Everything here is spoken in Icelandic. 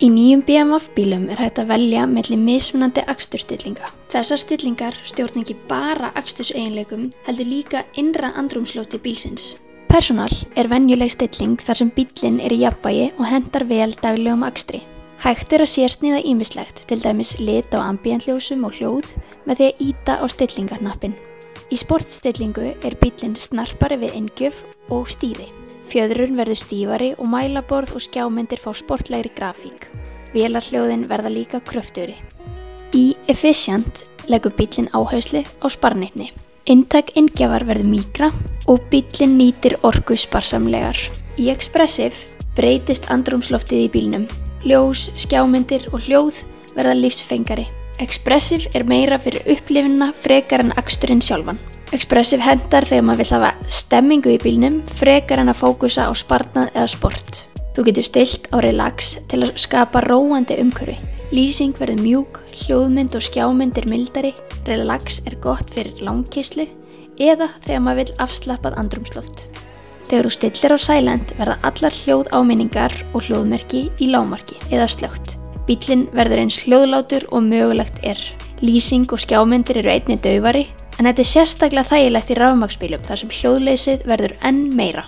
Í nýjum BMW-bílum er hægt að velja milli mismunandi aksturstillinga. Þessar stillingar stjórna ekki bara aksturseiginleikum, heldur líka innra andrúmslofti bílsins. Personal er venjuleg stilling þar sem bíllinn er í jafnvægi og hentar vel daglegum akstri. Hægt er að sérsníða ýmislegt, til dæmis lit á ambíentljósum og hljóð með því að ýta á stillingarhnappinn. Í sportstillingu er bíllinn snarpari við inngjöf og stýri. Fjöðrun verður stífari og mælaborð og skjámyndir fá sportlegri grafík. Vélarhljóðin verða líka kröftugri. Í Efficient leggur bíllinn áherslu á sparneytni. Inntak inngjafar verður mýkra og bíllinn nýtir orku sparsamlegar. Í Expressive breytist andrúmsloftið í bílnum. Ljós, skjámyndir og hljóð verða lífsfengari. Expressive er meira fyrir upplifunina frekar en aksturinn sjálfan. Expressive hentar þegar maður vill hafa stemmingu í bílnum frekar en að fókusa á sparnað eða sport. Þú getur stillt á relax til að skapa róandi umhverfi. Lýsing verður mjúk, hljóðmynd og skjámynd er mildari, relax er gott fyrir langkeyrslu eða þegar maður vill afslappað andrúmsloft. Þegar þú stillir á silent verða allar hljóðáminningar og hljóðmerki í lágmarki eða slökkt. Bíllinn verður eins hljóðlátur og mögulegt er. Lýsing og skjámyndir eru einnig daufari, en þetta er sérstaklega þægilegt í rafmagnsbílum þar sem hljóðleysið verður enn meira.